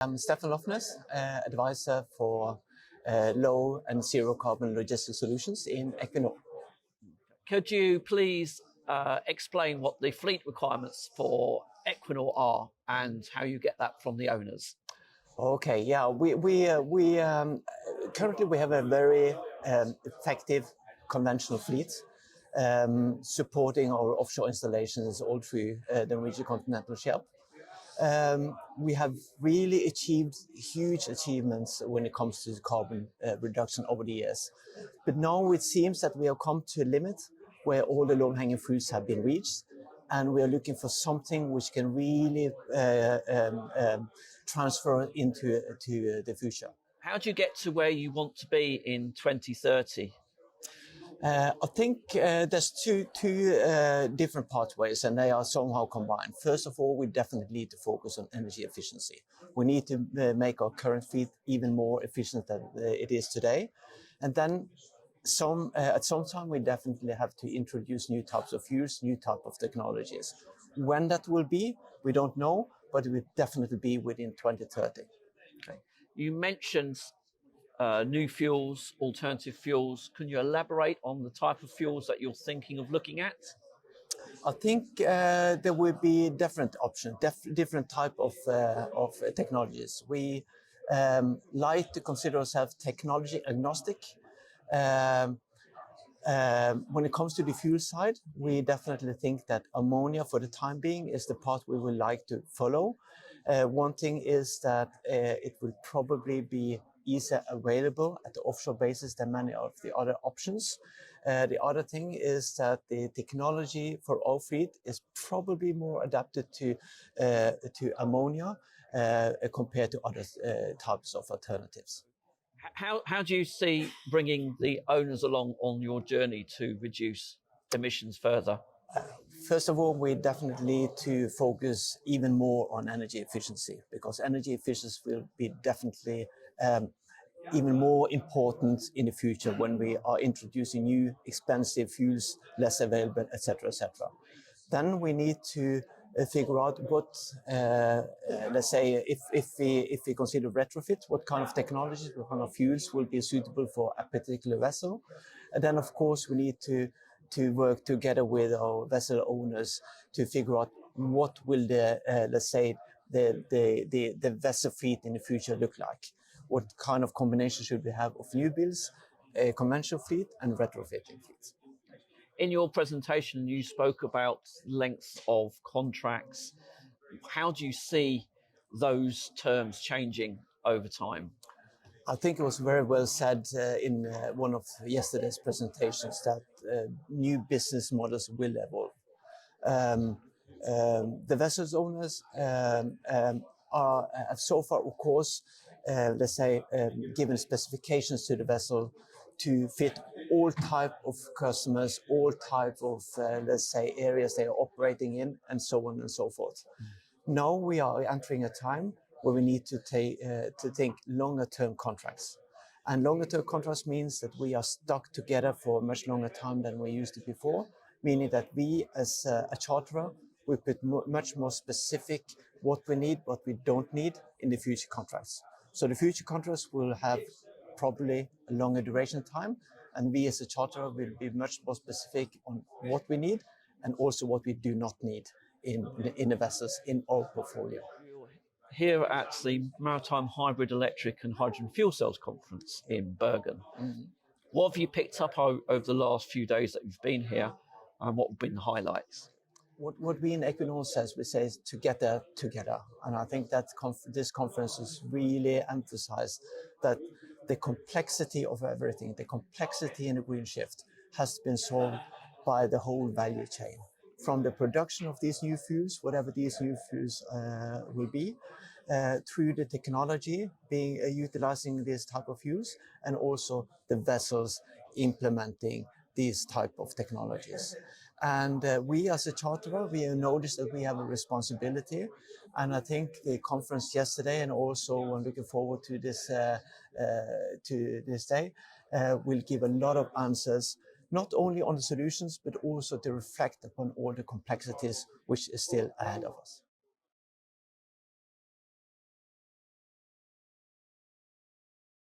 I'm Steffen Lofnes, advisor for low and zero carbon logistics solutions in Equinor. Could you please explain what the fleet requirements for Equinor are and how you get that from the owners? Okay, yeah, we currently we have a very effective conventional fleet supporting our offshore installations all through the Norwegian continental shelf. We have really achieved huge achievements when it comes to carbon reduction over the years. But now it seems that we have come to a limit where all the low-hanging fruits have been reached, and we are looking for something which can really transfer into the future. How do you get to where you want to be in 2030? I think there's two different pathways, and they are somehow combined. First of all, we definitely need to focus on energy efficiency. We need to make our current fleet even more efficient than it is today. And then at some time, we definitely have to introduce new types of fuels, new type of technologies. When that will be, we don't know, but it will definitely be within 2030. Okay. You mentioned new fuels, alternative fuels. Can you elaborate on the type of fuels that you're thinking of looking at? I think there will be different options, different type of technologies. We like to consider ourselves technology agnostic. When it comes to the fuel side, we definitely think that ammonia for the time being is the path we would like to follow. One thing is that it will probably be easier available at the offshore basis than many of the other options. The other thing is that the technology for our fleet is probably more adapted to ammonia compared to other types of alternatives. How do you see bringing the owners along on your journey to reduce emissions further? First of all, we definitely need to focus even more on energy efficiency, because energy efficiency will be definitely even more important in the future when we are introducing new expensive fuels, less available, etc., etc. Then we need to figure out what, let's say, if we consider retrofit, what kind of technologies, what kind of fuels will be suitable for a particular vessel. And then, of course, we need to work together with our vessel owners to figure out what will the, let's say, the vessel fleet in the future look like. What kind of combination should we have of new builds, a conventional fleet, and retrofitting fleets? In your presentation, you spoke about lengths of contracts. How do you see those terms changing over time? I think it was very well said in one of yesterday's presentations that new business models will evolve. The vessels owners have so far, of course, let's say, given specifications to the vessel to fit all type of customers, all type of, let's say, areas they are operating in, and so on and so forth. Now we are entering a time where we need to think longer term contracts. And longer term contracts means that we are stuck together for a much longer time than we used to before, meaning that we as a charterer will put much more specific what we need, what we don't need in the future contracts. So the future contracts will have probably a longer duration time, and we as a charterer will be much more specific on what we need and also what we do not need in the vessels in our portfolio. Here at the Maritime Hybrid Electric and Hydrogen Fuel Cells Conference in Bergen. Mm-hmm. What have you picked up over the last few days that you've been here, and what have been the highlights? What we in Equinor we say is together. And I think that this conference has really emphasized that the complexity of everything, the complexity in the green shift has been solved by the whole value chain. From the production of these new fuels, whatever these new fuels will be, through the technology being utilizing this type of fuels, and also the vessels implementing these type of technologies. And we as a charterer, we have noticed that we have a responsibility. And I think the conference yesterday, and also I'm looking forward to this day, will give a lot of answers, not only on the solutions, but also to reflect upon all the complexities which is still ahead of us.